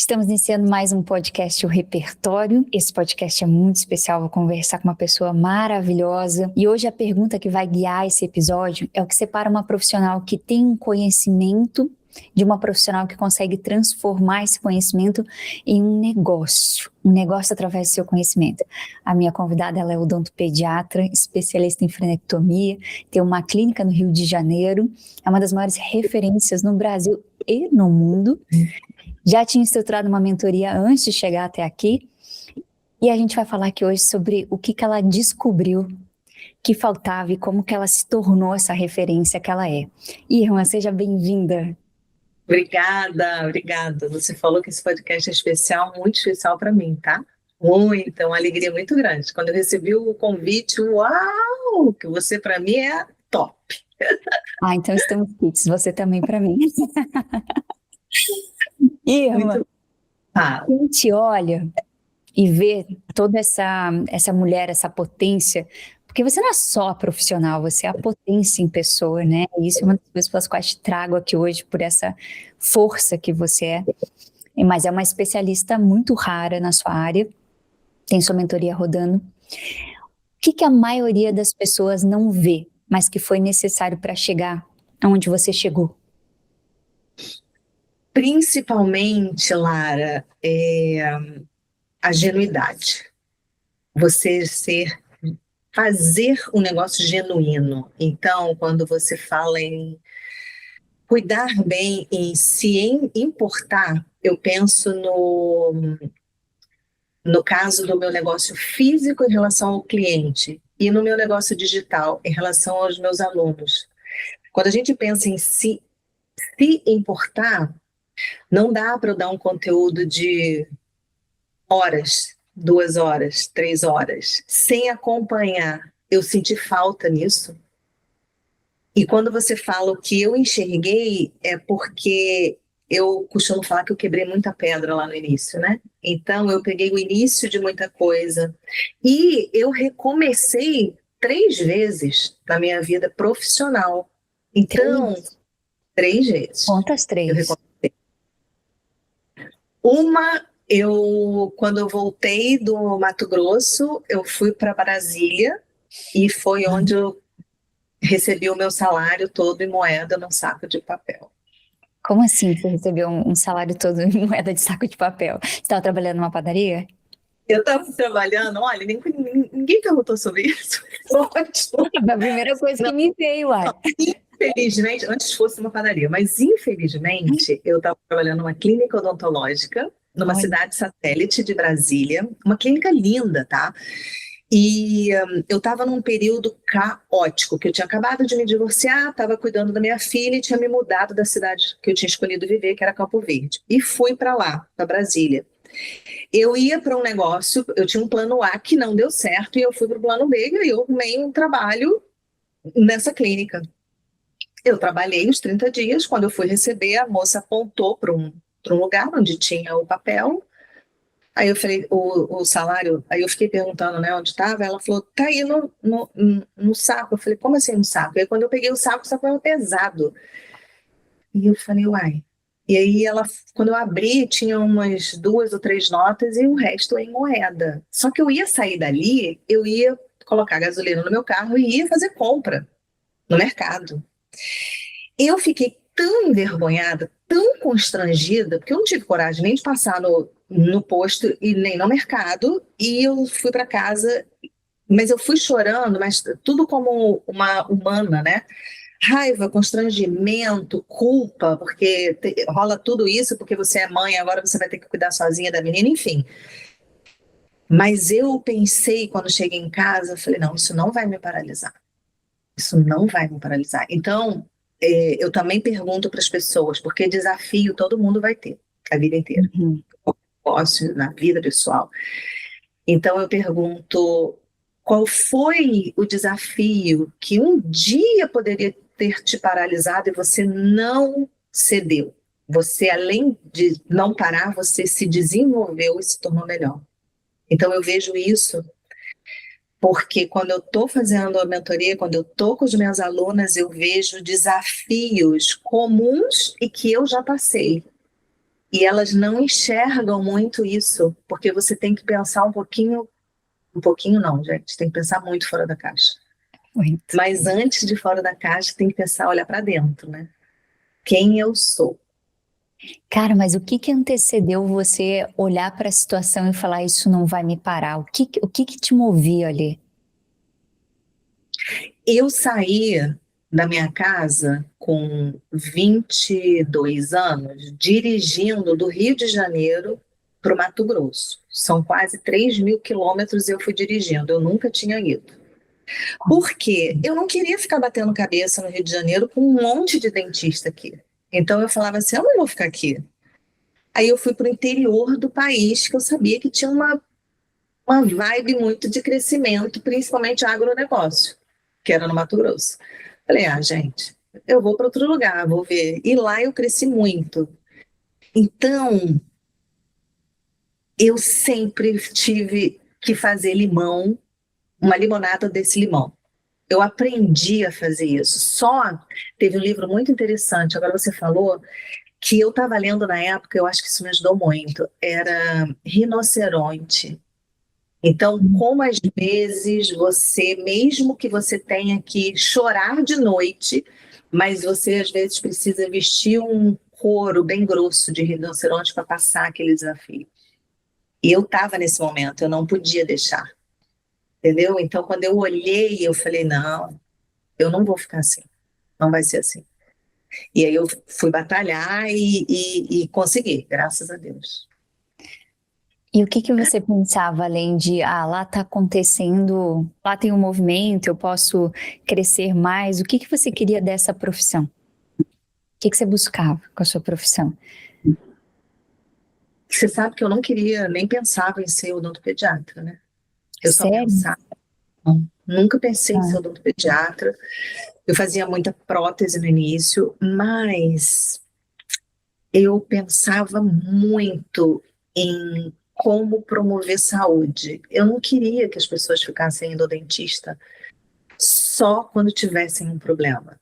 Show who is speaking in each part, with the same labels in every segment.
Speaker 1: Estamos iniciando mais um podcast, o Repertório. Esse podcast é muito especial, vou conversar com uma pessoa maravilhosa. E hoje a pergunta que vai guiar esse episódio é o que separa uma profissional que tem um conhecimento de uma profissional que consegue transformar esse conhecimento em um negócio através do seu conhecimento. A minha convidada, ela é odontopediatra, especialista em frenectomia, tem uma clínica no Rio de Janeiro, é uma das maiores referências no Brasil e no mundo. Já tinha estruturado uma mentoria antes de chegar até aqui, e a gente vai falar aqui hoje sobre o que ela descobriu que faltava e como que ela se tornou essa referência que ela é. Irma, seja bem-vinda.
Speaker 2: Obrigada. Você falou que esse podcast é especial, muito especial para mim, tá? Muito, é uma alegria muito grande. Quando eu recebi o convite, uau, que você para mim é top.
Speaker 1: Então estamos kits, você também para mim. Irma, a gente olha e vê toda essa mulher, essa potência, porque você não é só a profissional, você é a potência em pessoa, né? E isso é uma das coisas pelas quais te trago aqui hoje, por essa força que você é. Mas é uma especialista muito rara na sua área, tem sua mentoria rodando. O que a maioria das pessoas não vê, mas que foi necessário para chegar onde você chegou?
Speaker 2: Principalmente, Lara, a genuidade. Fazer um negócio genuíno. Então, quando você fala em cuidar bem, em se importar, eu penso no caso do meu negócio físico em relação ao cliente e no meu negócio digital em relação aos meus alunos. Quando a gente pensa em se importar, não dá para eu dar um conteúdo de horas, 2 horas, 3 horas, sem acompanhar. Eu senti falta nisso. E quando você fala o que eu enxerguei, é porque eu costumo falar que eu quebrei muita pedra lá no início, né? Então, eu peguei o início de muita coisa. E eu recomecei 3 vezes na minha vida profissional. Então, 3 vezes.
Speaker 1: Quantas 3?
Speaker 2: Quando eu voltei do Mato Grosso, eu fui para Brasília e foi onde eu recebi o meu salário todo em moeda num saco de papel.
Speaker 1: Como assim você recebeu um salário todo em moeda de saco de papel? Você estava trabalhando numa padaria?
Speaker 2: Eu estava trabalhando, olha, ninguém perguntou sobre isso.
Speaker 1: Ótimo. A primeira coisa que me veio, uai.
Speaker 2: Infelizmente, antes fosse uma padaria, mas infelizmente eu estava trabalhando numa clínica odontológica, numa cidade satélite de Brasília, uma clínica linda, tá? E eu estava num período caótico, que eu tinha acabado de me divorciar, estava cuidando da minha filha e tinha me mudado da cidade que eu tinha escolhido viver, que era Campo Verde. E fui para lá, para Brasília. Eu ia para um negócio, eu tinha um plano A que não deu certo, e eu fui para o plano B e eu arrumei um trabalho nessa clínica. Eu trabalhei os 30 dias, quando eu fui receber, a moça apontou para um lugar onde tinha o papel. Aí eu falei, o salário, aí eu fiquei perguntando, né, onde estava, ela falou, tá aí no saco. Eu falei, como assim no saco? Aí quando eu peguei o saco estava pesado. E eu falei, uai. E aí quando eu abri, tinha umas 2 ou 3 notas e o resto em moeda. Só que eu ia sair dali, eu ia colocar gasolina no meu carro e ia fazer compra no mercado. Eu fiquei tão envergonhada, tão constrangida, porque eu não tive coragem nem de passar no posto e nem no mercado, e eu fui para casa, mas eu fui chorando, mas tudo como uma humana, né? Raiva, constrangimento, culpa, porque rola tudo isso porque você é mãe, agora você vai ter que cuidar sozinha da menina, enfim. Mas eu pensei, quando cheguei em casa, eu falei, não, isso não vai me paralisar. Isso não vai me paralisar. Então, eu também pergunto para as pessoas, porque desafio todo mundo vai ter, a vida inteira. Negócio, na vida pessoal. Então, eu pergunto, qual foi o desafio que um dia poderia ter te paralisado e você não cedeu? Você, além de não parar, você se desenvolveu e se tornou melhor. Então, eu vejo isso porque quando eu estou fazendo a mentoria, quando eu estou com as minhas alunas, eu vejo desafios comuns e que eu já passei. E elas não enxergam muito isso, porque você tem que pensar um pouquinho não, gente, tem que pensar muito fora da caixa.
Speaker 1: Muito.
Speaker 2: Mas antes de fora da caixa, tem que pensar, olhar para dentro, né? Quem eu sou?
Speaker 1: Cara, mas o que que antecedeu você olhar para a situação e falar, isso não vai me parar? O que que te movia ali?
Speaker 2: Eu saí da minha casa com 22 anos, dirigindo do Rio de Janeiro para o Mato Grosso. São quase 3.000 quilômetros e eu fui dirigindo, eu nunca tinha ido. Por quê? Eu não queria ficar batendo cabeça no Rio de Janeiro com um monte de dentista aqui. Então eu falava assim, eu não vou ficar aqui. Aí eu fui para o interior do país, que eu sabia que tinha uma vibe muito de crescimento, principalmente agronegócio, que era no Mato Grosso. Falei, gente, eu vou para outro lugar, vou ver. E lá eu cresci muito. Então, eu sempre tive que fazer limão, uma limonada desse limão. Eu aprendi a fazer isso. Só teve um livro muito interessante, agora você falou, que eu estava lendo na época, eu acho que isso me ajudou muito, era Rinoceronte. Então, como às vezes você, mesmo que você tenha que chorar de noite, mas você às vezes precisa vestir um couro bem grosso de rinoceronte para passar aquele desafio. E eu estava nesse momento, eu não podia deixar, entendeu? Então, quando eu olhei, eu falei, não, eu não vou ficar assim, não vai ser assim. E aí eu fui batalhar e consegui, graças a Deus.
Speaker 1: E o que que você pensava além de, lá tá acontecendo, lá tem um movimento, eu posso crescer mais? O que que você queria dessa profissão? O que que você buscava com a sua profissão?
Speaker 2: Você sabe que eu não queria, nem pensava em ser odontopediatra, né? Eu só
Speaker 1: Sério?
Speaker 2: pensava, nunca pensei em ser
Speaker 1: Ah,
Speaker 2: odontopediatra. Eu fazia muita prótese no início, mas eu pensava muito em como promover saúde. Eu não queria que as pessoas ficassem indo ao dentista só quando tivessem um problema.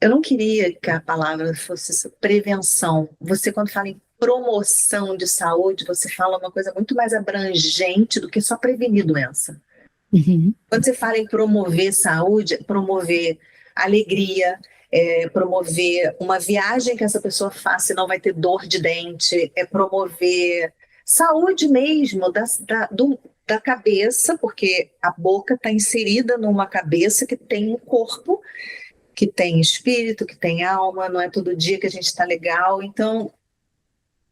Speaker 2: Eu não queria que a palavra fosse prevenção. Você, quando fala em promoção de saúde, você fala uma coisa muito mais abrangente do que só prevenir doença.
Speaker 1: uhum.
Speaker 2: Quando você fala em promover saúde, promover alegria, promover uma viagem que essa pessoa faça e não vai ter dor de dente, é promover saúde mesmo da cabeça, porque a boca está inserida numa cabeça que tem um corpo, que tem espírito, que tem alma, não é todo dia que a gente está legal. Então,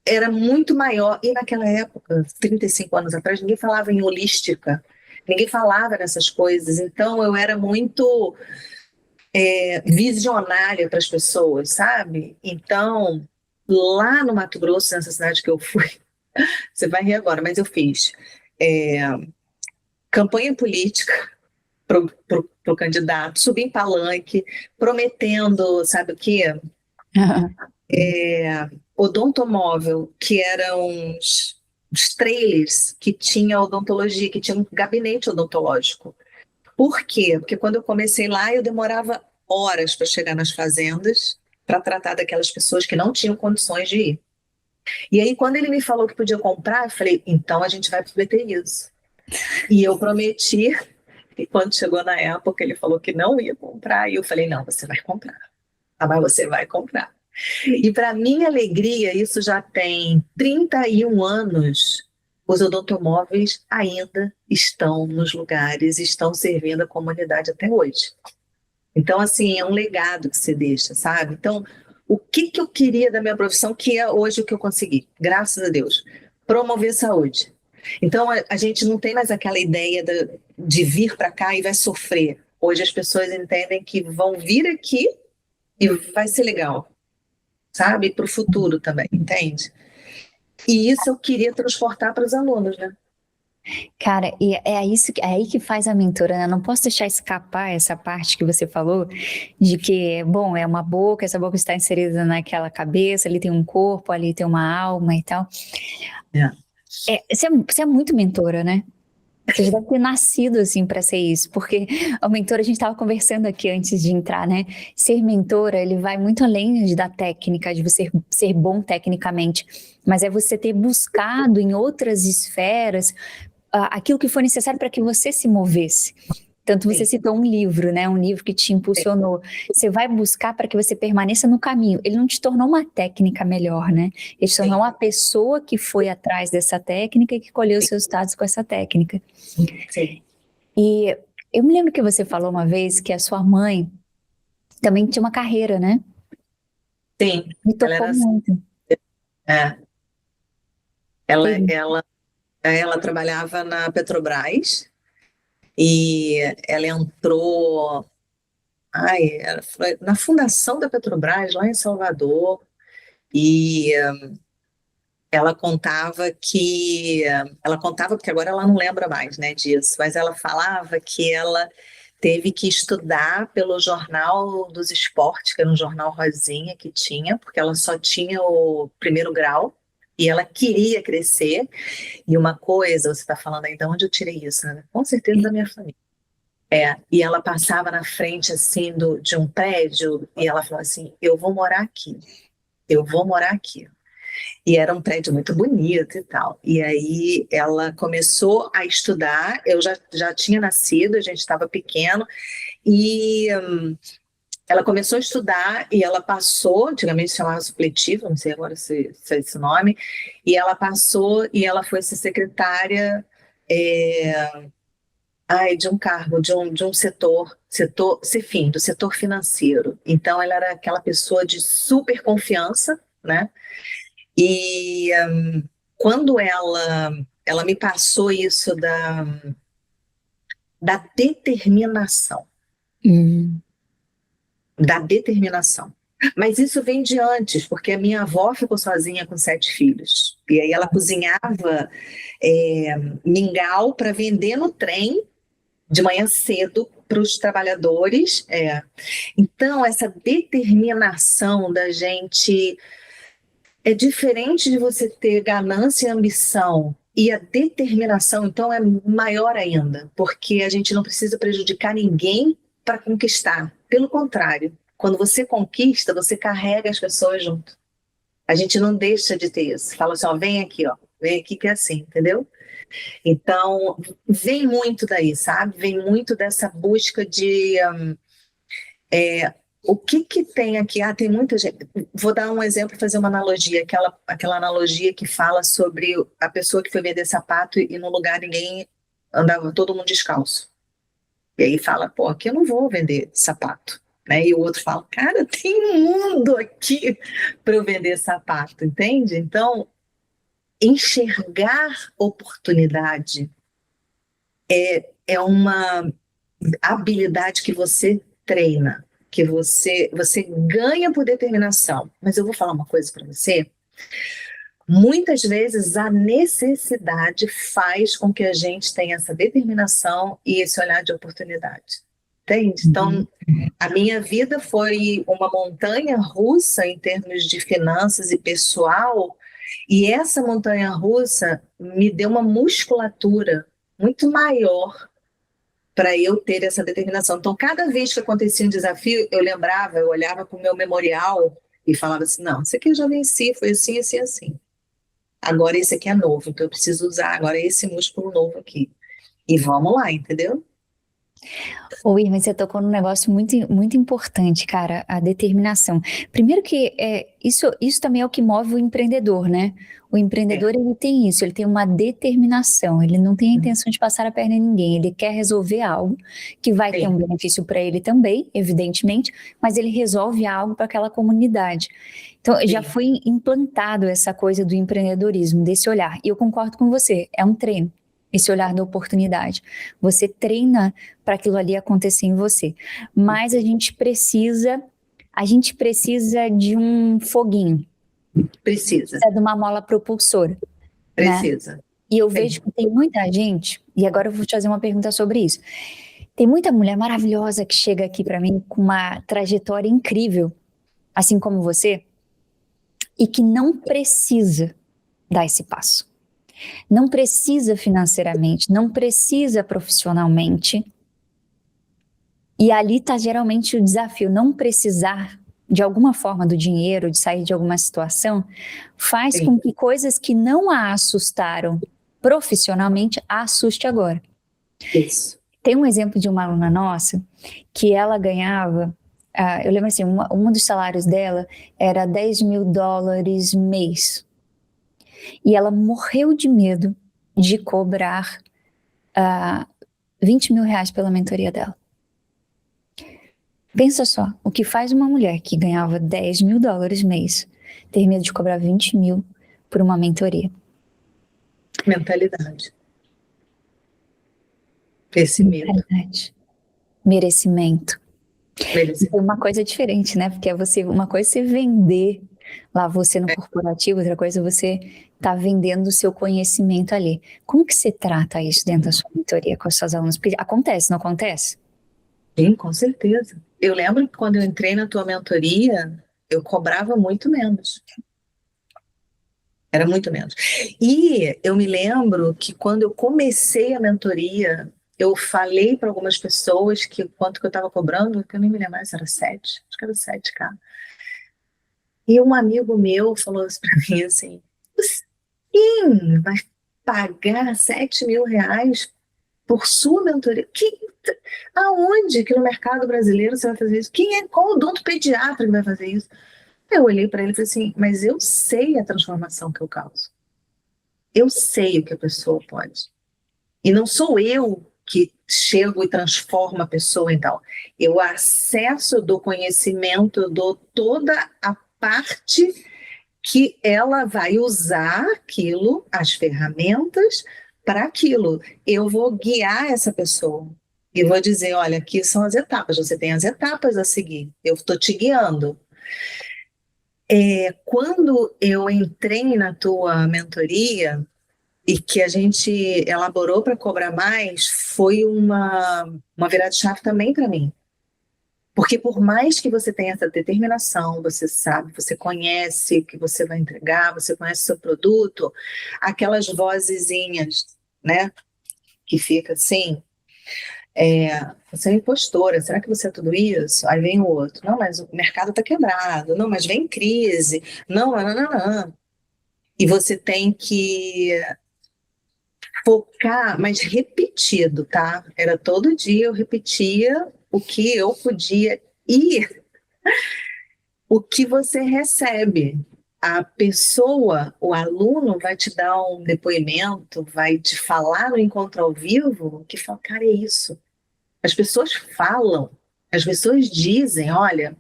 Speaker 2: era muito maior. E naquela época, 35 anos atrás, ninguém falava em holística, ninguém falava nessas coisas. Então, eu era muito visionária para as pessoas, sabe? Então, lá no Mato Grosso, nessa cidade que eu fui, você vai rir agora, mas eu fiz é, campanha política pro candidato, subi em palanque, prometendo, sabe o quê? Odontomóvel, que eram os trailers que tinha odontologia, que tinha um gabinete odontológico. Por quê? Porque quando eu comecei lá, eu demorava horas para chegar nas fazendas para tratar daquelas pessoas que não tinham condições de ir. E aí, quando ele me falou que podia comprar, eu falei, então a gente vai prometer isso. E eu prometi, e quando chegou na época, ele falou que não ia comprar, e eu falei, não, você vai comprar. Ah, mas você vai comprar. E para minha alegria, isso já tem 31 anos, os odontomóveis ainda estão nos lugares, estão servindo a comunidade até hoje. Então, assim, é um legado que você deixa, sabe? Então, o que que eu queria da minha profissão, que é hoje o que eu consegui, graças a Deus, promover saúde. Então, a gente não tem mais aquela ideia de vir para cá e vai sofrer. Hoje as pessoas entendem que vão vir aqui e vai ser legal, sabe? Para o futuro também, entende? E isso eu queria transportar para os alunos, né?
Speaker 1: Cara, e é aí que faz a mentora, né? Não posso deixar escapar essa parte que você falou, de que, bom, é uma boca, essa boca está inserida naquela cabeça, ali tem um corpo, ali tem uma alma e tal.
Speaker 2: É.
Speaker 1: Você é muito mentora, né? Você já deve ter nascido assim para ser isso, porque a mentora, a gente estava conversando aqui antes de entrar, né? Ser mentora, ele vai muito além da técnica, de você ser bom tecnicamente, mas é você ter buscado em outras esferas aquilo que foi necessário para que você se movesse. Tanto você
Speaker 2: Sim,
Speaker 1: citou um livro, né? Um livro que te
Speaker 2: sim,
Speaker 1: impulsionou. Você vai buscar para que você permaneça no caminho. Ele não te tornou uma técnica melhor, né? Ele te tornou
Speaker 2: sim,
Speaker 1: uma pessoa que foi atrás dessa técnica e que colheu os
Speaker 2: sim,
Speaker 1: seus resultados com essa técnica.
Speaker 2: sim.
Speaker 1: E eu me lembro que você falou uma vez que a sua mãe também tinha uma carreira, né?
Speaker 2: Sim,
Speaker 1: Me
Speaker 2: ela
Speaker 1: tocou
Speaker 2: era assim.
Speaker 1: muito.
Speaker 2: É, ela,
Speaker 1: Teve.
Speaker 2: ela, ela trabalhava na Petrobras e ela entrou, foi na fundação da Petrobras, lá em Salvador, e ela contava, porque agora ela não lembra mais, né, disso, mas ela falava que ela teve que estudar pelo Jornal dos Esportes, que era um jornal rosinha que tinha, porque ela só tinha o primeiro grau, e ela queria crescer. E uma coisa, você está falando aí, de onde eu tirei isso, né? Com certeza da minha família. E ela passava na frente, assim, de um prédio, e ela falou assim, eu vou morar aqui, eu vou morar aqui. E era um prédio muito bonito e tal. E aí ela começou a estudar, eu já tinha nascido, a gente estava pequeno, e ela começou a estudar e ela passou, antigamente se chamava supletivo, não sei agora se é esse nome, e ela passou e ela foi ser secretária é, de um cargo, de um enfim, do setor financeiro. Então ela era aquela pessoa de super confiança, né? E quando ela me passou isso da determinação,
Speaker 1: Hum.
Speaker 2: da determinação. Mas isso vem de antes, porque a minha avó ficou sozinha com 7 filhos. E aí ela cozinhava mingau para vender no trem de manhã cedo para os trabalhadores. Então, essa determinação da gente é diferente de você ter ganância e ambição. E a determinação, então, é maior ainda, porque a gente não precisa prejudicar ninguém para conquistar. Pelo contrário, quando você conquista, você carrega as pessoas junto. A gente não deixa de ter isso. Fala assim, ó, vem aqui que é assim, entendeu? Então, vem muito daí, sabe? Vem muito dessa busca de o que que tem aqui? Tem muita gente. Vou dar um exemplo, fazer uma analogia, aquela analogia que fala sobre a pessoa que foi vender sapato e no lugar ninguém andava, todo mundo descalço. E aí fala, pô, aqui eu não vou vender sapato. Né? E o outro fala, cara, tem um mundo aqui para eu vender sapato, entende? Então, enxergar oportunidade é uma habilidade que você treina, que você ganha por determinação. Mas eu vou falar uma coisa para você. Muitas vezes a necessidade faz com que a gente tenha essa determinação e esse olhar de oportunidade. Entende?
Speaker 1: Uhum.
Speaker 2: Então, a minha vida foi uma montanha russa em termos de finanças e pessoal, e essa montanha russa me deu uma musculatura muito maior para eu ter essa determinação. Então, cada vez que acontecia um desafio, eu olhava para o meu memorial e falava assim: não, isso aqui eu já venci, foi assim, assim, assim. Agora esse aqui é novo, então eu preciso usar agora esse músculo novo aqui. E vamos lá, entendeu?
Speaker 1: Ô, Irma, você tocou num negócio muito, muito importante, cara, a determinação. Primeiro que isso também é o que move o empreendedor, né? O
Speaker 2: É.
Speaker 1: empreendedor, ele tem isso, ele tem uma determinação, ele não tem a intenção de passar a perna em ninguém, ele quer resolver algo que vai ter
Speaker 2: Sim,
Speaker 1: um benefício para ele também, evidentemente, mas ele resolve algo para aquela comunidade. Então, já
Speaker 2: sim,
Speaker 1: foi implantado essa coisa do empreendedorismo, desse olhar. E eu concordo com você, é um treino, esse olhar da oportunidade. Você treina para aquilo ali acontecer em você. Mas a gente precisa de um foguinho,
Speaker 2: precisa,
Speaker 1: precisa de uma mola propulsora, né?
Speaker 2: precisa.
Speaker 1: E eu vejo
Speaker 2: Sim,
Speaker 1: que tem muita gente, e agora eu vou te fazer uma pergunta sobre isso. Tem muita mulher maravilhosa que chega aqui para mim com uma trajetória incrível, assim como você, e que não precisa dar esse passo. Não precisa financeiramente, não precisa profissionalmente. E ali está geralmente o desafio, não precisar de alguma forma do dinheiro, de sair de alguma situação, faz
Speaker 2: Sim.
Speaker 1: com que coisas que não a assustaram profissionalmente a assuste agora.
Speaker 2: Isso.
Speaker 1: Tem um exemplo de uma aluna nossa que ela ganhava, eu lembro assim, um dos salários dela era $10.000 mês. E ela morreu de medo de cobrar R$ 20.000 pela mentoria dela. Pensa só, o que faz uma mulher que ganhava $10.000 mês ter medo de cobrar 20 mil por uma mentoria?
Speaker 2: Mentalidade. Esse medo.
Speaker 1: Mentalidade. Merecimento.
Speaker 2: Merecimento.
Speaker 1: É uma coisa diferente, né? Porque uma coisa é você vender lá você no corporativo, outra coisa é você tá vendendo o seu conhecimento ali. Como que você trata isso dentro da sua mentoria com as suas alunas? Porque acontece, não acontece?
Speaker 2: Sim, com certeza. Eu lembro que quando eu entrei na tua mentoria, eu cobrava muito menos. Era muito menos. E eu me lembro que quando eu comecei a mentoria, eu falei para algumas pessoas que quanto que eu estava cobrando, que eu nem me lembro mais, era 7, acho que era 7K. E um amigo meu falou assim para mim assim, sim, vai pagar R$ 7.000 por sua mentoria? Aonde que no mercado brasileiro você vai fazer isso? Qual odontopediatra que vai fazer isso? Eu olhei para ele e falei assim, mas eu sei a transformação que eu causo. Eu sei o que a pessoa pode. E não sou eu que chego e transformo a pessoa e tal. Eu acesso do conhecimento, eu dou toda a parte que ela vai usar aquilo, as ferramentas para aquilo. Eu vou guiar essa pessoa. E vou dizer, olha, aqui são as etapas, você tem as etapas a seguir. Eu estou te guiando. Quando eu entrei na tua mentoria, e que a gente elaborou para cobrar mais, foi uma virada de chave também para mim. Porque por mais que você tenha essa determinação, você sabe, você conhece o que você vai entregar, você conhece o seu produto, aquelas vozezinhas, né, que fica assim, você é impostora, será que você é tudo isso? Aí vem o outro, não, mas o mercado está quebrado, não, mas vem crise, não, não, não, não. E você tem que focar, mas repetido, tá? Era todo dia eu repetia o que eu podia e o que você recebe. A pessoa, o aluno vai te dar um depoimento, vai te falar no encontro ao vivo, que fala, cara, é isso. As pessoas falam, as pessoas dizem, olha,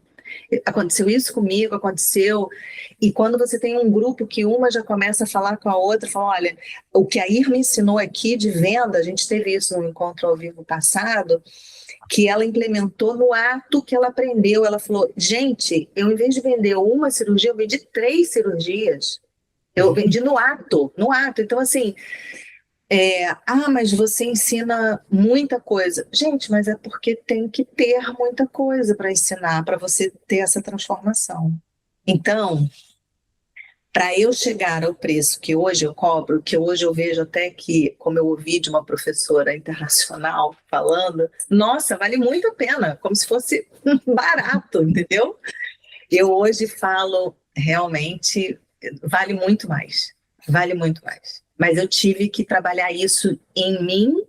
Speaker 2: aconteceu isso comigo, aconteceu. E quando você tem um grupo que uma já começa a falar com a outra, fala, olha, o que a Irma ensinou aqui de venda, a gente teve isso no encontro ao vivo passado, que ela implementou no ato que ela aprendeu. Ela falou, gente, eu em vez de vender uma cirurgia, eu vendi 3 cirurgias. Eu vendi no ato, no ato. Então, assim, mas você ensina muita coisa. Gente, mas é porque tem que ter muita coisa para ensinar, para você ter essa transformação. Então, para eu chegar ao preço que hoje eu cobro, que hoje eu vejo até que, como eu ouvi de uma professora internacional falando, nossa, vale muito a pena, como se fosse barato, entendeu? Eu hoje falo, realmente, vale muito mais, vale muito mais. Mas eu tive que trabalhar isso em mim,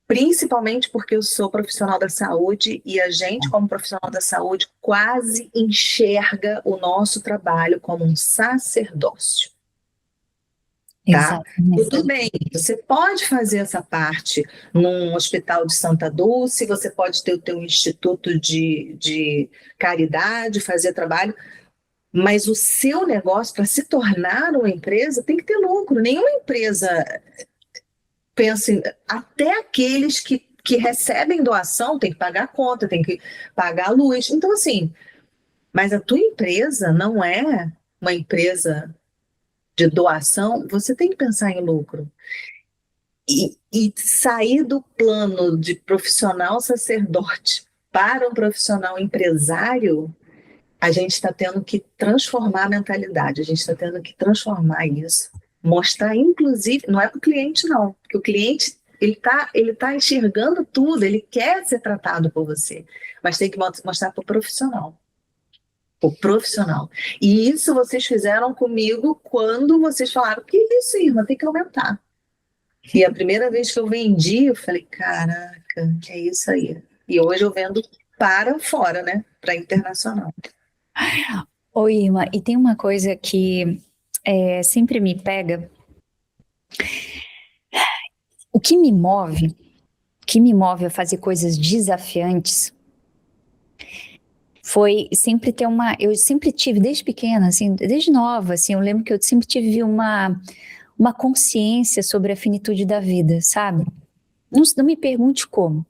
Speaker 2: principalmente porque eu sou profissional da saúde e a gente, como profissional da saúde, quase enxerga o nosso trabalho como um sacerdócio. Tá?
Speaker 1: Exatamente.
Speaker 2: Tudo bem, você pode fazer essa parte num hospital de Santa Dulce, você pode ter o teu instituto de caridade, fazer trabalho, mas o seu negócio, para se tornar uma empresa, tem que ter lucro. Nenhuma empresa pensa, até aqueles que recebem doação tem que pagar a conta, tem que pagar a luz. Então, assim, mas a tua empresa não é uma empresa de doação, você tem que pensar em lucro. E sair do plano de profissional sacerdote para um profissional empresário, a gente está tendo que transformar a mentalidade, a gente está tendo que transformar isso. Mostrar, inclusive, não é para o cliente, não, porque o cliente ele tá enxergando tudo, ele quer ser tratado por você, mas tem que mostrar para o profissional. O profissional. E isso vocês fizeram comigo quando vocês falaram, que isso, irmã, tem que aumentar. E a primeira vez que eu vendi, eu falei, caraca, é isso aí. E hoje eu vendo para fora, né? Para internacional.
Speaker 1: Oi, Irma, e tem uma coisa que sempre me pega. O que me move a fazer coisas desafiantes foi sempre ter eu sempre tive, desde pequena, assim, desde nova, assim, eu lembro que eu sempre tive uma consciência sobre a finitude da vida, sabe? Não me pergunte como.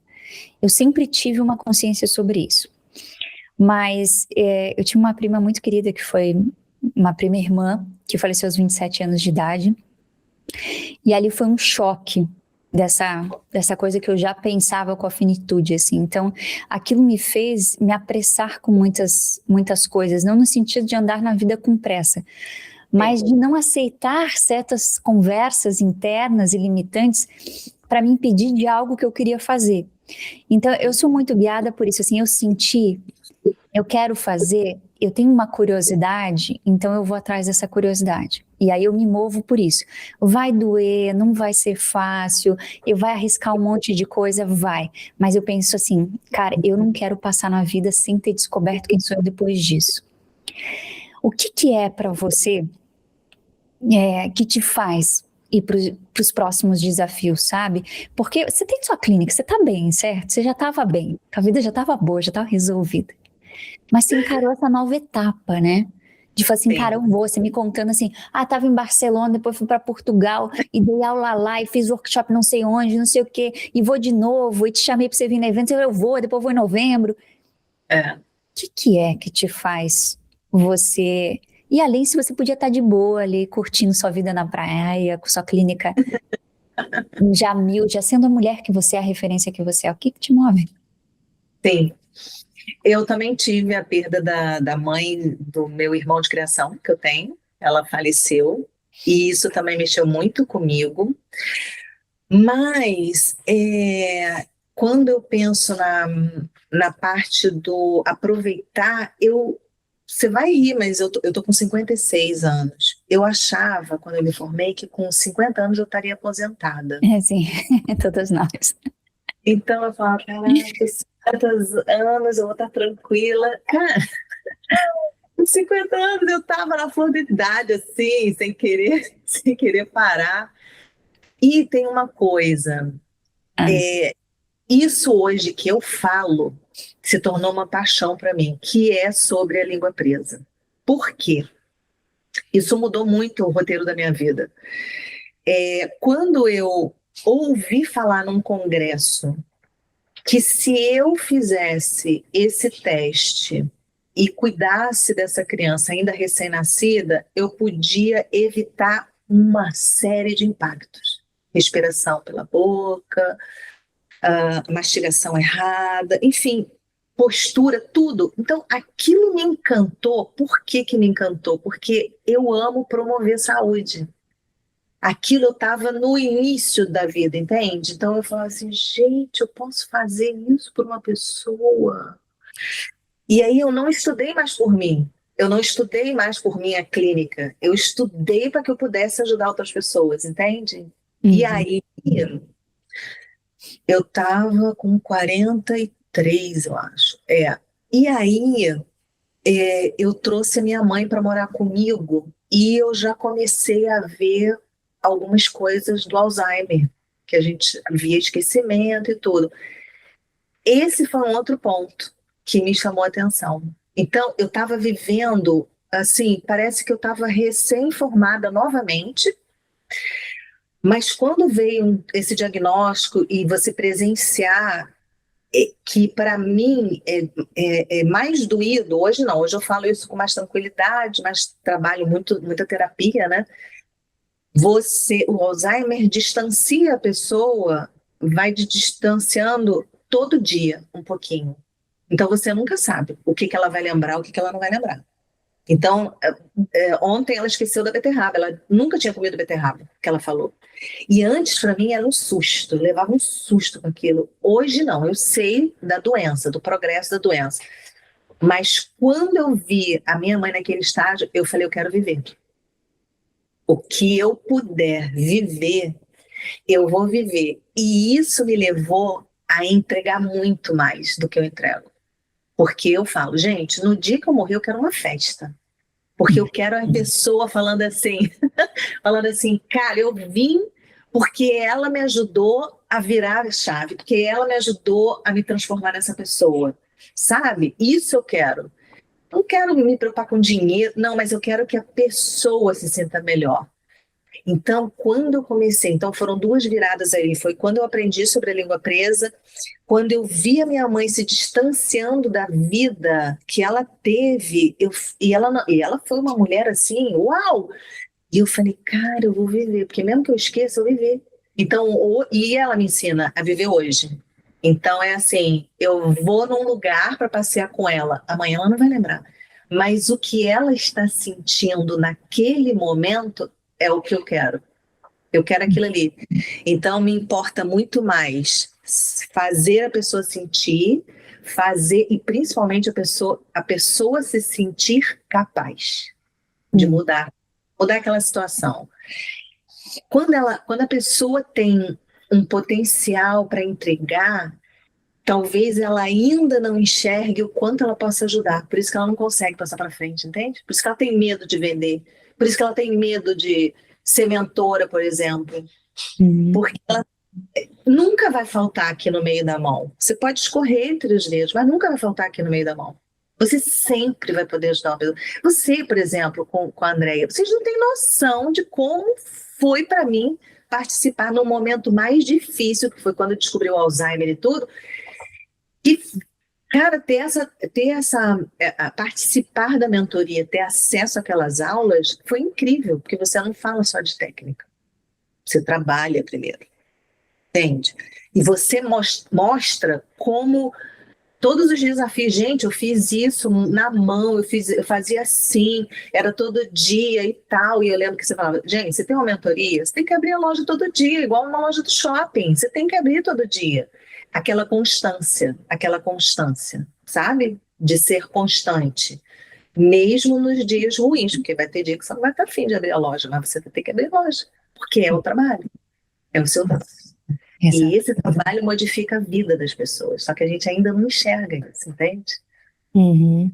Speaker 1: Eu sempre tive uma consciência sobre isso. Mas eu tinha uma prima muito querida que foi uma prima irmã, que faleceu aos 27 anos de idade. E ali foi um choque dessa coisa que eu já pensava com a finitude, assim. Então, aquilo me fez me apressar com muitas coisas, não no sentido de andar na vida com pressa, mas de não aceitar certas conversas internas e limitantes para me impedir de algo que eu queria fazer. Então, eu sou muito guiada por isso, assim, eu quero fazer, eu tenho uma curiosidade, então eu vou atrás dessa curiosidade. E aí eu me movo por isso. Vai doer, não vai ser fácil, eu vai arriscar um monte de coisa, vai. Mas eu penso assim, cara, eu não quero passar na vida sem ter descoberto quem sou eu depois disso. O que é para você que te faz ir para os próximos desafios, sabe? Porque você tem sua clínica, você tá bem, certo? Você já estava bem, a vida já estava boa, já estava resolvida. Mas você encarou essa nova etapa, né? De falar assim,
Speaker 2: Sim.
Speaker 1: cara, eu vou. Você me contando assim, tava em Barcelona, depois fui para Portugal, e dei aula lá, e fiz workshop não sei onde, não sei o quê, e vou de novo, e te chamei para você vir no evento, eu vou, depois vou em novembro.
Speaker 2: É.
Speaker 1: O que é que te faz você... E além, se você podia estar de boa ali, curtindo sua vida na praia, com sua clínica já mil, já sendo a mulher que você é, a referência que você é, o que te move?
Speaker 2: Sim. Eu também tive a perda da mãe do meu irmão de criação, que eu tenho. Ela faleceu, e isso também mexeu muito comigo. Mas quando eu penso na parte do aproveitar, você vai rir, mas eu tô com 56 anos. Eu achava, quando eu me formei, que com 50 anos eu estaria aposentada.
Speaker 1: Sim, todas nós.
Speaker 2: Então eu falava, caraca, 50 anos eu vou estar tranquila. Cara, com 50 anos eu estava na flor da idade, assim, sem querer parar. E tem uma coisa, isso hoje que eu falo se tornou uma paixão para mim, que é sobre a língua presa. Por quê? Isso mudou muito o roteiro da minha vida. Quando eu ouvi falar num congresso que se eu fizesse esse teste e cuidasse dessa criança ainda recém-nascida, eu podia evitar uma série de impactos. Respiração pela boca, mastigação errada, enfim, postura, tudo. Então, aquilo me encantou. Por que que me encantou? Porque eu amo promover saúde. Aquilo eu estava no início da vida, entende? Então eu falava assim, gente, eu posso fazer isso por uma pessoa. E aí eu não estudei mais por mim. Eu não estudei mais por minha clínica. Eu estudei para que eu pudesse ajudar outras pessoas, entende? E aí eu estava com 43, eu acho. E aí eu trouxe a minha mãe para morar comigo e eu já comecei a ver algumas coisas do Alzheimer, que a gente via esquecimento e tudo. Esse foi um outro ponto que me chamou a atenção. Então, eu estava vivendo, assim, parece que eu estava recém-formada novamente, mas quando veio esse diagnóstico e você presenciar que para mim é mais doído, hoje não, hoje eu falo isso com mais tranquilidade, mas trabalho muita terapia, né? O Alzheimer distancia a pessoa, vai te distanciando todo dia um pouquinho. Então você nunca sabe o que ela vai lembrar, o que ela não vai lembrar. Então, ontem ela esqueceu da beterraba, ela nunca tinha comido beterraba, que ela falou. E antes, para mim, era um susto, eu levava um susto com aquilo. Hoje não, eu sei da doença, do progresso da doença. Mas quando eu vi a minha mãe naquele estágio, eu falei, eu quero viver. O que eu puder viver, eu vou viver. E isso me levou a entregar muito mais do que eu entrego. Porque eu falo, gente, no dia que eu morrer, eu quero uma festa. Porque eu quero a pessoa falando assim, cara, eu vim porque ela me ajudou a virar a chave, porque ela me ajudou a me transformar nessa pessoa. Sabe? Isso eu quero. Não quero me preocupar com dinheiro, não, mas eu quero que a pessoa se sinta melhor. Então, quando eu comecei, então foram duas viradas aí, foi quando eu aprendi sobre a língua presa, quando eu vi a minha mãe se distanciando da vida que ela teve, e ela foi uma mulher assim, uau! E eu falei, cara, eu vou viver, porque mesmo que eu esqueça, eu viver. Então, e ela me ensina a viver hoje. Então é assim, eu vou num lugar para passear com ela, amanhã ela não vai lembrar. Mas o que ela está sentindo naquele momento é o que eu quero. Eu quero aquilo ali. Então me importa muito mais fazer a pessoa sentir, fazer e principalmente a pessoa se sentir capaz de mudar aquela situação. Quando a pessoa tem um potencial para entregar, talvez ela ainda não enxergue o quanto ela possa ajudar. Por isso que ela não consegue passar para frente, entende? Por isso que ela tem medo de vender. Por isso que ela tem medo de ser mentora, por exemplo. Porque ela nunca vai faltar aqui no meio da mão. Você pode escorrer entre os dedos, mas nunca vai faltar aqui no meio da mão. Você sempre vai poder ajudar uma pessoa. Você, por exemplo, com a Andrea, vocês não têm noção de como foi para mim participar no momento mais difícil, que foi quando eu descobri o Alzheimer e tudo. E, cara, participar da mentoria, ter acesso àquelas aulas, foi incrível, porque você não fala só de técnica. Você trabalha primeiro, entende? E você mostra como todos os desafios, gente, eu fiz isso na mão, eu fazia assim, era todo dia e tal. E eu lembro que você falava, gente, você tem uma mentoria, você tem que abrir a loja todo dia, igual uma loja do shopping, você tem que abrir todo dia. Aquela constância, sabe? De ser constante, mesmo nos dias ruins, porque vai ter dia que você não vai estar afim de abrir a loja, mas você vai ter que abrir a loja, porque é o trabalho, é o seu trabalho.
Speaker 1: Exato.
Speaker 2: E esse trabalho modifica a vida das pessoas, só que a gente ainda não enxerga isso, entende?
Speaker 1: Uhum.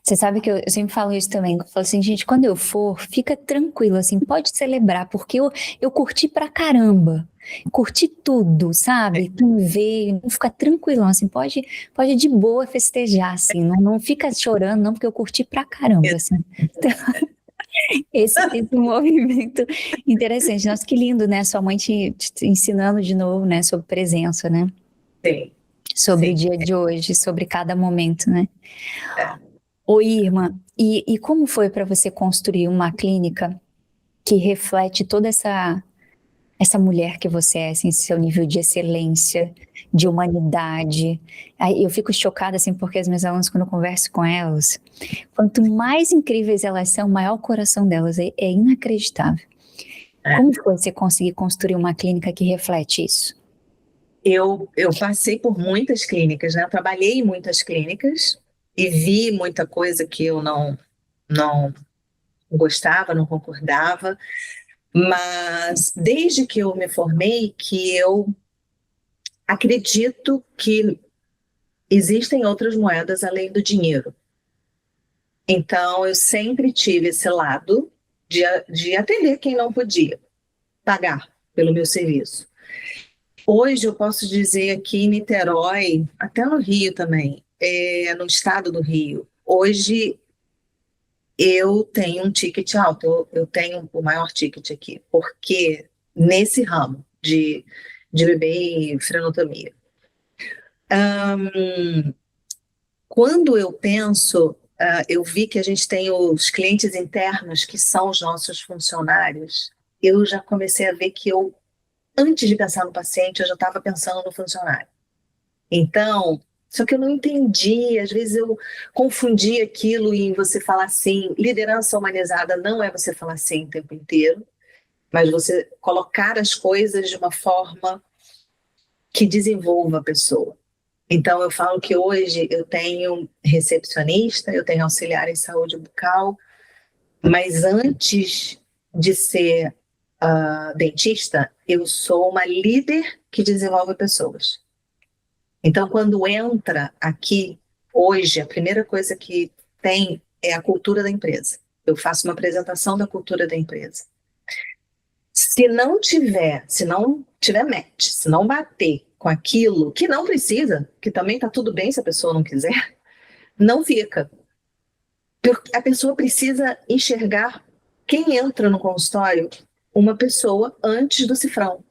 Speaker 1: Você sabe que eu sempre falo isso também. Eu falo assim, gente, quando eu for, fica tranquilo, assim, pode celebrar, porque eu curti pra caramba. Curti tudo, sabe? Quem veio, não fica tranquilão, assim, pode de boa festejar, assim, não fica chorando, não, porque eu curti pra caramba, assim. Então, esse movimento interessante. Nossa, que lindo, né? Sua mãe te ensinando de novo, né? Sobre presença, né?
Speaker 2: Sim,
Speaker 1: Sobre o
Speaker 2: sim.
Speaker 1: dia de hoje, sobre cada momento, né?
Speaker 2: É.
Speaker 1: Ô Irma, e como foi para você construir uma clínica que reflete toda essa mulher que você é, assim, seu nível de excelência, de humanidade? Aí eu fico chocada, assim, porque as minhas alunas, quando eu converso com elas, quanto mais incríveis elas são, maior o coração delas, é inacreditável. Como foi você conseguir construir uma clínica que reflete isso?
Speaker 2: Eu passei por muitas clínicas, né? Eu trabalhei em muitas clínicas e vi muita coisa que eu não gostava, não concordava, mas desde que eu me formei, que eu acredito que existem outras moedas além do dinheiro. Então, eu sempre tive esse lado de atender quem não podia pagar pelo meu serviço. Hoje eu posso dizer aqui em Niterói, até no Rio também, no estado do Rio, hoje eu tenho um ticket alto, eu tenho o maior ticket aqui, porque nesse ramo de bebê e frenotomia. Quando eu penso, eu vi que a gente tem os clientes internos, que são os nossos funcionários, eu já comecei a ver que antes de pensar no paciente, eu já estava pensando no funcionário. Então, Só que eu não entendi, às vezes eu confundi aquilo em você falar assim, liderança humanizada não é você falar assim o tempo inteiro, mas você colocar as coisas de uma forma que desenvolva a pessoa. Então eu falo que hoje eu tenho recepcionista, eu tenho auxiliar em saúde bucal, mas antes de ser dentista, eu sou uma líder que desenvolve pessoas. Então, quando entra aqui, hoje, a primeira coisa que tem é a cultura da empresa. Eu faço uma apresentação da cultura da empresa. Se não tiver match, se não bater com aquilo, que não precisa, que também está tudo bem se a pessoa não quiser, não fica. Porque a pessoa precisa enxergar quem entra no consultório, uma pessoa antes do cifrão.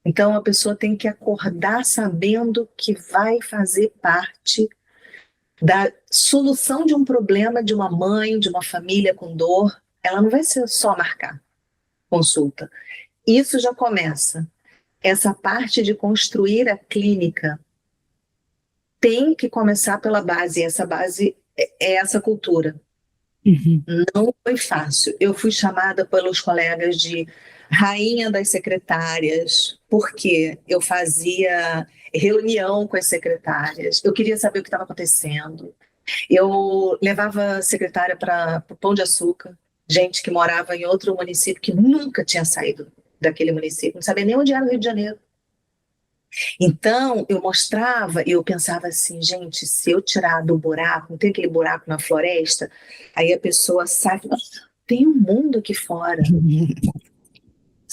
Speaker 2: Então, a pessoa tem que acordar sabendo que vai fazer parte da solução de um problema de uma mãe, de uma família com dor. Ela não vai ser só marcar consulta. Isso já começa. Essa parte de construir a clínica tem que começar pela base. E essa base é essa cultura.
Speaker 1: Uhum.
Speaker 2: Não foi fácil. Eu fui chamada pelos colegas de rainha das secretárias, porque eu fazia reunião com as secretárias, eu queria saber o que estava acontecendo. Eu levava a secretária para o Pão de Açúcar, gente que morava em outro município que nunca tinha saído daquele município, não sabia nem onde era o Rio de Janeiro. Então, eu mostrava e eu pensava assim, gente, se eu tirar do buraco, não tem aquele buraco na floresta, aí a pessoa sabe, tem um mundo aqui fora.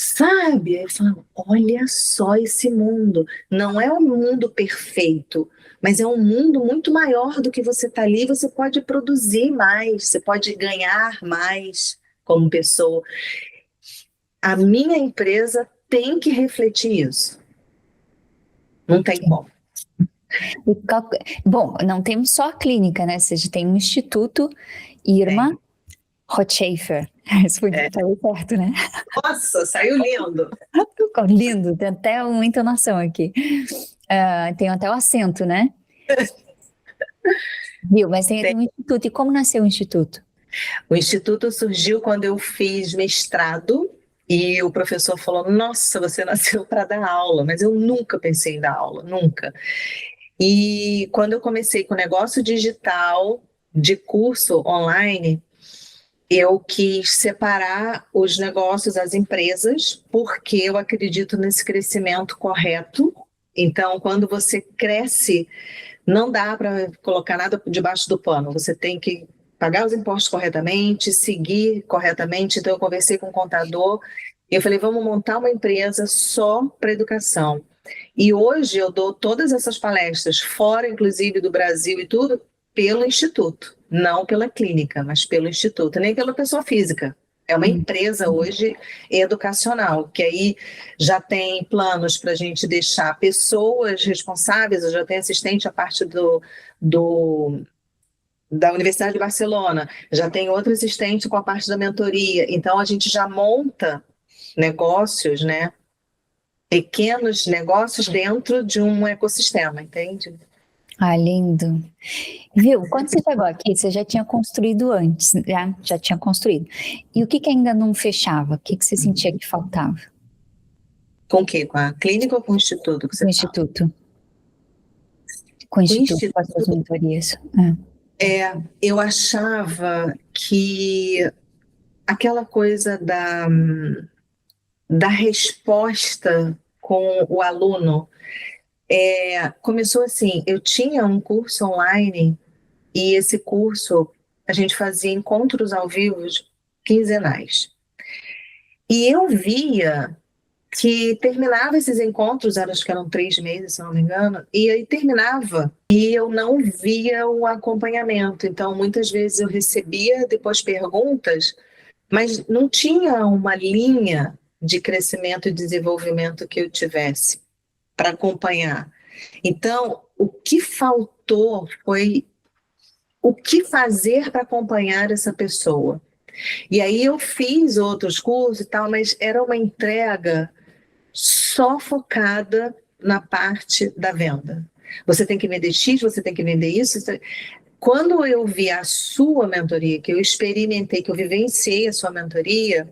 Speaker 2: Sabe? Aí eu falo, olha só esse mundo. Não é um mundo perfeito, mas é um mundo muito maior do que você está ali. Você pode produzir mais, você pode ganhar mais como pessoa. A minha empresa tem que refletir isso. Não tem como.
Speaker 1: Bom, não temos só a clínica, né? Ou seja, tem um instituto Irma Rothschild. Isso foi saiu certo, né?
Speaker 2: Nossa, saiu lindo.
Speaker 1: Ficou lindo, tem até uma entonação aqui. Tem até o acento, né? Viu? Mas tem um instituto. E como nasceu o instituto?
Speaker 2: O instituto surgiu quando eu fiz mestrado e o professor falou, nossa, você nasceu para dar aula, mas eu nunca pensei em dar aula, nunca. E quando eu comecei com o negócio digital de curso online, eu quis separar os negócios, as empresas, porque eu acredito nesse crescimento correto. Então, quando você cresce, não dá para colocar nada debaixo do pano. Você tem que pagar os impostos corretamente, seguir corretamente. Então, eu conversei com o contador e eu falei, vamos montar uma empresa só para educação. E hoje eu dou todas essas palestras, fora inclusive do Brasil e tudo, pelo Instituto. Não pela clínica, mas pelo Instituto, nem pela pessoa física. É uma empresa hoje educacional, que aí já tem planos para a gente deixar pessoas responsáveis, eu já tenho assistente a parte da Universidade de Barcelona, já tem outro assistente com a parte da mentoria, então a gente já monta negócios, né? Pequenos negócios dentro de um ecossistema, entende?
Speaker 1: Ah, lindo. Viu? Quando você chegou aqui, você já tinha construído antes, já tinha construído. E o que ainda não fechava? O que você sentia que faltava?
Speaker 2: Com o quê? Com a clínica ou com o instituto que você
Speaker 1: Com o
Speaker 2: fala?
Speaker 1: instituto. Com o instituto, com as suas mentorias.
Speaker 2: Eu achava que aquela coisa da resposta com o aluno começou assim, eu tinha um curso online e esse curso a gente fazia encontros ao vivo quinzenais. E eu via que terminava esses encontros, acho que eram 3 meses, se não me engano, e aí terminava e eu não via o acompanhamento. Então, muitas vezes eu recebia depois perguntas, mas não tinha uma linha de crescimento e desenvolvimento que eu tivesse para acompanhar. Então, o que faltou foi o que fazer para acompanhar essa pessoa. E aí eu fiz outros cursos e tal, mas era uma entrega só focada na parte da venda. Você tem que vender X, você tem que vender isso. Quando eu vi a sua mentoria, que eu experimentei, que eu vivenciei a sua mentoria,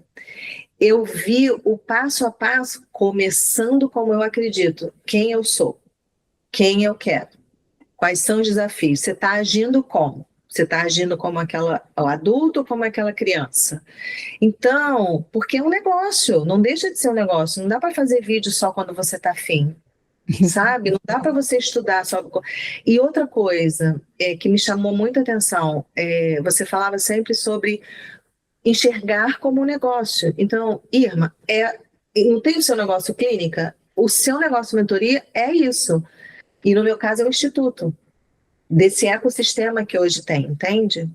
Speaker 2: eu vi o passo a passo, começando como eu acredito, quem eu sou, quem eu quero, quais são os desafios. Você está agindo como? Você está agindo como o adulto ou como aquela criança? Então, porque é um negócio, não deixa de ser um negócio, não dá para fazer vídeo só quando você está afim. Sabe? Não dá para você estudar só. E outra coisa que me chamou muita atenção, você falava sempre sobre enxergar como um negócio. Então, Irma, não tem o seu negócio clínica? O seu negócio mentoria é isso. E no meu caso é o instituto, desse ecossistema que hoje tem, entende?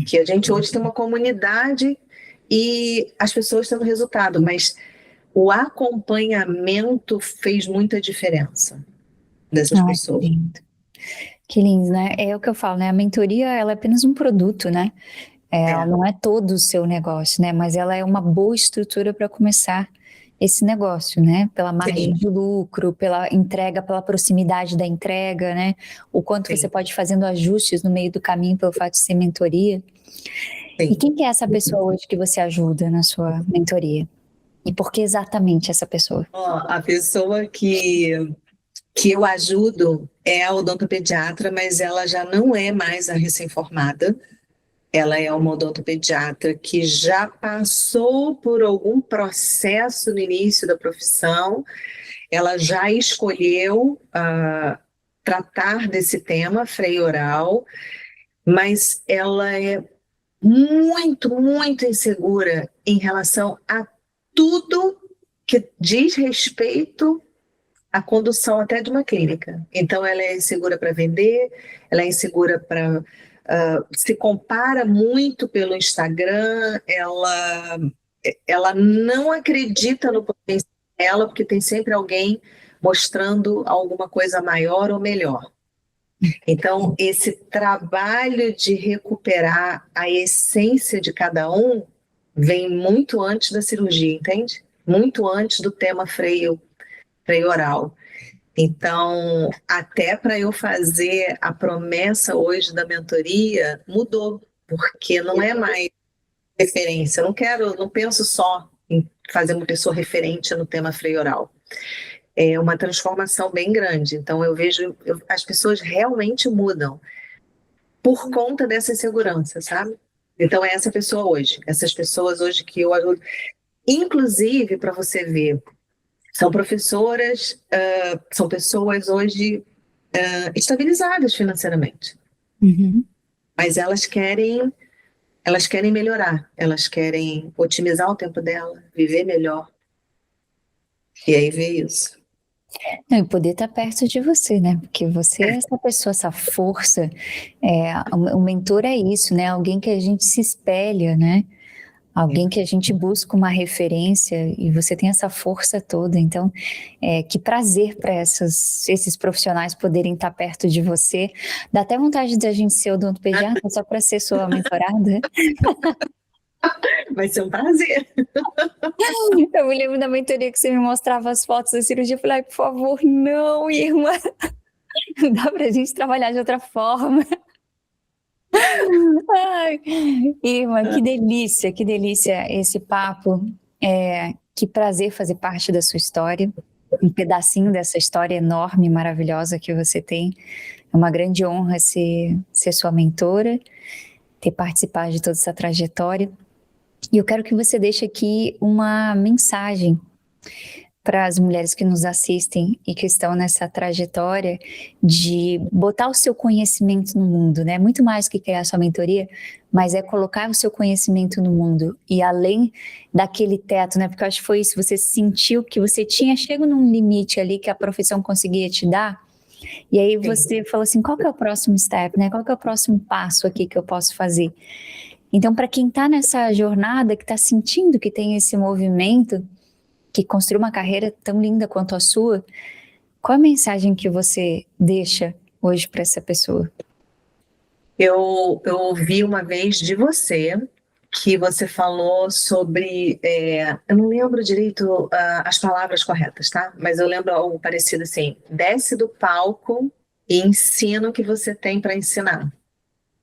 Speaker 2: Que a gente hoje tem uma comunidade e as pessoas tendo resultado, mas o acompanhamento fez muita diferença dessas
Speaker 1: Ai, que
Speaker 2: pessoas.
Speaker 1: lindo. Que lindo, né? É o que eu falo, né? A mentoria, ela é apenas um produto, né? Ela não é todo o seu negócio, né? Mas ela é uma boa estrutura para começar esse negócio, né? Pela margem
Speaker 2: Sim,
Speaker 1: de lucro, pela entrega, pela proximidade da entrega, né? O quanto você
Speaker 2: sim,
Speaker 1: pode ir fazendo ajustes no meio do caminho pelo fato de ser mentoria. E
Speaker 2: sim.
Speaker 1: quem que é essa pessoa hoje que você ajuda na sua mentoria? E por que exatamente essa pessoa?
Speaker 2: Ó, a pessoa que eu ajudo é a odontopediatra, mas ela já não é mais a recém-formada. Ela é uma odontopediatra que já passou por algum processo no início da profissão. Ela já escolheu tratar desse tema, freio oral, mas ela é muito, muito insegura em relação a tudo que diz respeito à condução até de uma clínica. Então, ela é insegura para vender, ela é insegura para. Se compara muito pelo Instagram, ela não acredita no potencial dela, porque tem sempre alguém mostrando alguma coisa maior ou melhor. Então, esse trabalho de recuperar a essência de cada um vem muito antes da cirurgia, entende? Muito antes do tema freio oral. Então, até para eu fazer a promessa hoje da mentoria, mudou, porque não é mais referência. Eu não penso só em fazer uma pessoa referente no tema freio oral. É uma transformação bem grande. Então, eu vejo, as pessoas realmente mudam por conta dessa insegurança, sabe? Então, é essa pessoa hoje, essas pessoas hoje que eu ajudo. Inclusive, para você ver, são professoras, são pessoas hoje estabilizadas financeiramente,
Speaker 1: Uhum.
Speaker 2: mas elas querem melhorar, elas querem otimizar o tempo dela, viver melhor. E aí vê isso.
Speaker 1: Não, e poder estar perto de você, né? Porque você é essa pessoa, essa força. O mentor é isso, né? Alguém que a gente se espelha, né? Alguém que a gente busca uma referência e você tem essa força toda. Então, que prazer para esses profissionais poderem estar perto de você. Dá até vontade de a gente ser odontopediatra só para ser sua mentorada.
Speaker 2: Vai ser um prazer.
Speaker 1: Eu me lembro da mentoria que você me mostrava as fotos da cirurgia. Eu falei, ai, por favor, não, irmã. Dá pra gente trabalhar de outra forma. Ai, irmã, que delícia esse papo. Que prazer fazer parte da sua história. Um pedacinho dessa história enorme e maravilhosa que você tem. É uma grande honra ser sua mentora, ter participado de toda essa trajetória. E eu quero que você deixe aqui uma mensagem para as mulheres que nos assistem e que estão nessa trajetória de botar o seu conhecimento no mundo, né? Muito mais que criar sua mentoria, mas é colocar o seu conhecimento no mundo e além daquele teto, né? Porque eu acho que foi isso, você sentiu que você tinha chego num limite ali que a profissão conseguia te dar, e aí você falou assim, qual que é o próximo step, né? Qual que é o próximo passo aqui que eu posso fazer? Então, para quem está nessa jornada, que está sentindo que tem esse movimento, que construiu uma carreira tão linda quanto a sua, qual a mensagem que você deixa hoje para essa pessoa?
Speaker 2: Eu ouvi uma vez de você que você falou sobre, eu não lembro direito as palavras corretas, tá? Mas eu lembro algo parecido assim, desce do palco e ensina o que você tem para ensinar.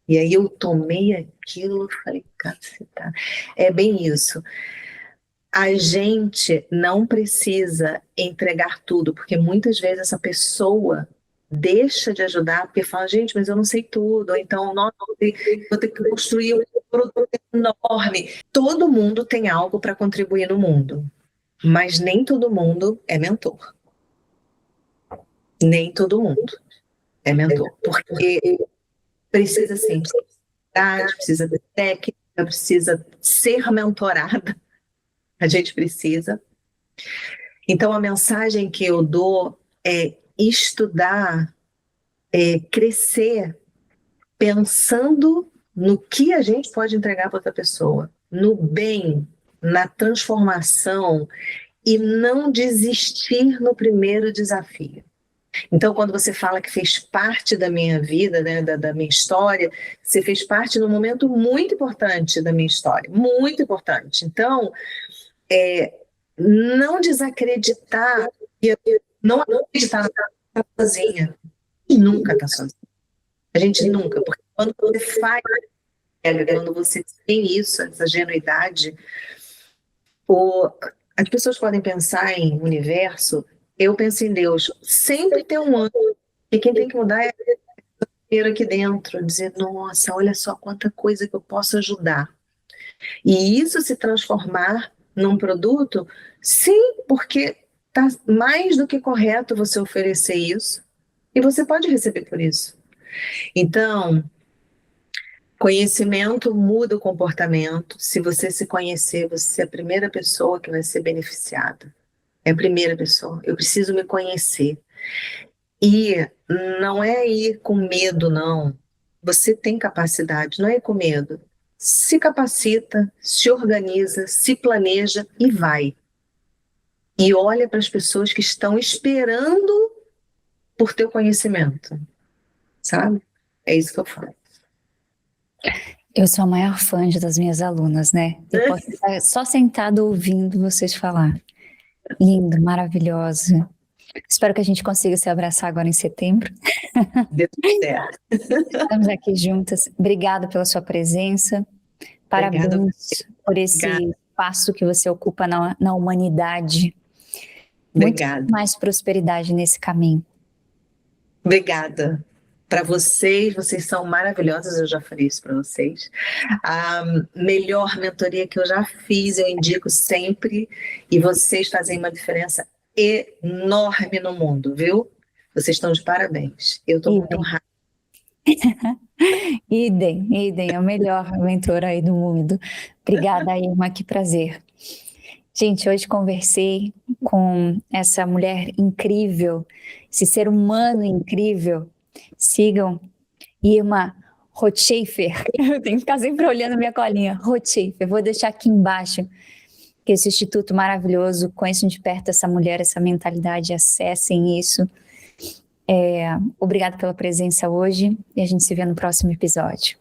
Speaker 2: E aí eu tomei aquilo e falei, caceta, é bem isso. A gente não precisa entregar tudo, porque muitas vezes essa pessoa deixa de ajudar porque fala, gente, mas eu não sei tudo, ou então, nossa, vou ter que construir um produto enorme. Todo mundo tem algo para contribuir no mundo, mas nem todo mundo é mentor. Nem todo mundo é mentor, porque precisa sim, precisa ter técnica, precisa ser mentorada, a gente precisa. Então, a mensagem que eu dou é estudar, crescer, pensando no que a gente pode entregar para outra pessoa, no bem, na transformação e não desistir no primeiro desafio. Então, quando você fala que fez parte da minha vida, né, da minha história, você fez parte num momento muito importante da minha história, muito importante. Então, não desacreditar, não acreditar na sozinha. E nunca está sozinha. A gente nunca, porque quando você faz, quando você tem isso, essa genuidade, as pessoas podem pensar em universo, eu penso em Deus. Sempre tem um anjo, e quem tem que mudar é ter aqui dentro, dizer, nossa, olha só quanta coisa que eu posso ajudar. E isso se transformar num produto, sim, porque está mais do que correto você oferecer isso, e você pode receber por isso. Então, conhecimento muda o comportamento. Se você se conhecer, você é a primeira pessoa que vai ser beneficiada. É a primeira pessoa. Eu preciso me conhecer. E não é ir com medo, não. Você tem capacidade, não é ir com medo. Se capacita, se organiza, se planeja e vai. E olha para as pessoas que estão esperando por teu conhecimento, sabe? É isso que eu falo.
Speaker 1: Eu sou a maior fã das minhas alunas, né? Eu posso estar só sentada ouvindo vocês falar. Lindo, maravilhosa. Espero que a gente consiga se abraçar agora em setembro.
Speaker 2: Deu certo.
Speaker 1: Estamos aqui juntas. Obrigada pela sua presença. Parabéns por esse espaço que você ocupa na humanidade.
Speaker 2: Obrigada.
Speaker 1: Muito mais prosperidade nesse caminho.
Speaker 2: Obrigada. Para vocês são maravilhosas, eu já falei isso para vocês. A melhor mentoria que eu já fiz, eu indico sempre, e vocês fazem uma diferença enorme no mundo, viu? Vocês estão de parabéns. Eu estou muito honrada.
Speaker 1: Idem, é a melhor mentora aí do mundo. Obrigada, Irma, que prazer. Gente, hoje conversei com essa mulher incrível, esse ser humano incrível. Sigam Irma Rothschieffer. Eu tenho que ficar sempre olhando minha colinha. Rothschieffer, vou deixar aqui embaixo, que esse instituto maravilhoso, conheçam de perto essa mulher, essa mentalidade, acessem isso. Obrigada pela presença hoje e a gente se vê no próximo episódio.